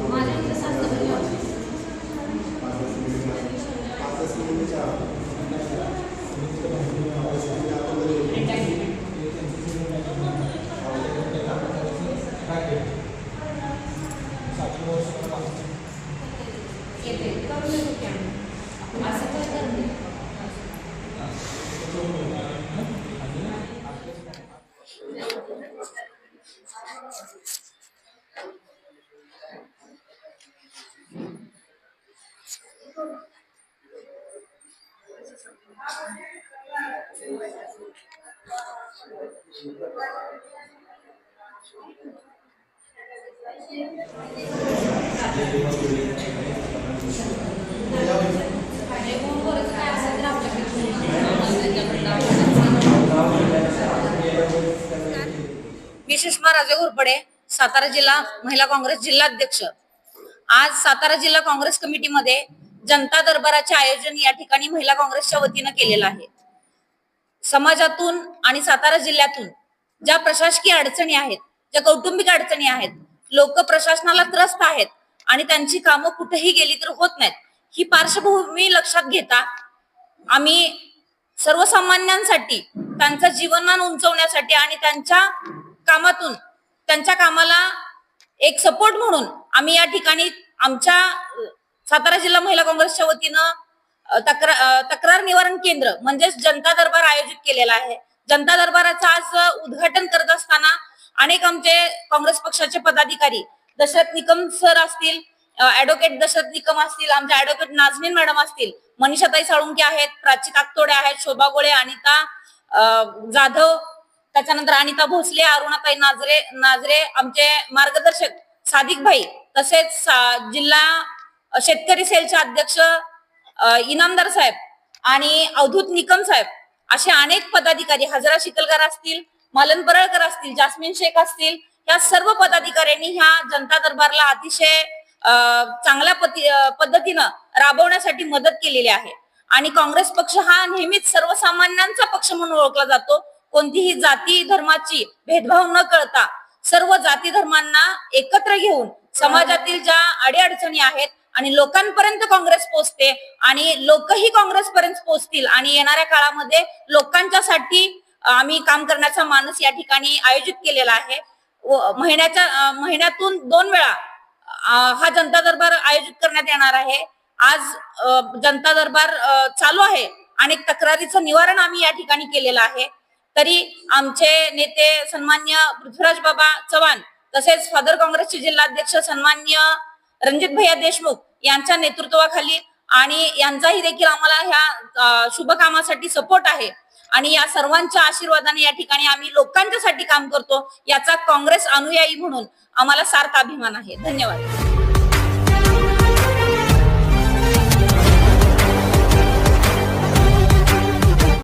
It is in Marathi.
माझ्या इथे सासवडीला येते करून देतो की आम्ही असं काय करते. मी सुषमा राजे घोरपडे, सातारा जिल्हा महिला काँग्रेस जिल्हाध्यक्ष. आज सातारा जिल्हा काँग्रेस कमिटीमध्ये जनता दरबाराचे आयोजन या ठिकाणी महिला काँग्रेसच्या वतीनं केलेलं आहे. समाजातून आणि सातारा जिल्ह्यातून ज्या प्रशासकीय अडचणी आहेत, ज्या कौटुंबिक अडचणी आहेत, लोक प्रशासनाला त्रस्त आहेत आणि त्यांची कामं कुठेही गेली तर होत नाहीत, ही पार्श्वभूमी लक्षात घेता आम्ही सर्वसामान्यांसाठी त्यांचं जीवनमान उंचवण्यासाठी आणि त्यांच्या कामाला एक सपोर्ट म्हणून आम्ही या ठिकाणी आमच्या सातारा जिल्हा महिला काँग्रेसच्या वतीनं तक्रार निवारण केंद्र म्हणजेच जनता दरबार आयोजित केलेला आहे. जनता दरबाराचं आज उद्घाटन करत असताना अनेक आमचे काँग्रेस पक्षाचे पदाधिकारी दशरथ निकम सर असतील, ऍडव्होकेट दशरथ निकम असतील, आमच्या ऍडव्होकेट नाझमीन मॅडम असतील, मनीषाताई साळुंके आहेत, प्राची काकतोडे आहेत, शोभा गोळे, अनिता जाधव, त्याच्यानंतर अनिता भोसले, अरुणाताई नाजरे, आमचे मार्गदर्शक सादिक भाई, तसेच जिल्हा शेतकरी सेलचे अध्यक्ष इनामदार साहेब आणि अवधूत निकम साहेब, असे अनेक पदाधिकारी, हजरा शिकलकर असतील, मलन परळकर असतील, जास्मिन शेख असतील, या सर्व पदाधिकाऱ्यांनी ह्या जनता दरबारला अतिशय चांगल्या पद्धतीनं राबवण्यासाठी मदत केलेली आहे. आणि काँग्रेस पक्ष हा नेहमीच सर्वसामान्यांचा पक्ष म्हणून ओळखला जातो. कोणतीही जाती धर्माची भेदभाव न कळता सर्व जाती धर्मांना एकत्र घेऊन समाजातील ज्या अडीअडचणी आहेत आणि लोकांपर्यंत काँग्रेस पोहोचते आणि लोकही काँग्रेसपर्यंत पोहोचतील आणि येणाऱ्या काळामध्ये लोकांच्यासाठी आम्ही काम करण्याचा मानस या ठिकाणी आयोजित केलेला आहे. महिन्यातून 2 वेळा हा जनता दरबार आयोजित करण्यात येणार आहे. आज जनता दरबार चालू आहे. अनेक तक्रारीचं निवारण आम्ही या ठिकाणी केलेलं आहे. तरी आमचे नेते सन्मान्य पृथ्वीराज बाबा चव्हाण, तसेच फादर काँग्रेसचे जिल्हाध्यक्ष सन्मान्य रणजित भैया देशमुख यांच्या नेतृत्वाखाली आणि यांचाही देखील आम्हाला ह्या शुभ कामासाठी सपोर्ट आहे आणि या सर्वांच्या आशीर्वादाने या ठिकाणी आम्ही लोकांच्यासाठी काम करतो, याचा काँग्रेस अनुयायी म्हणून आम्हाला सार्थ अभिमान आहे. धन्यवाद.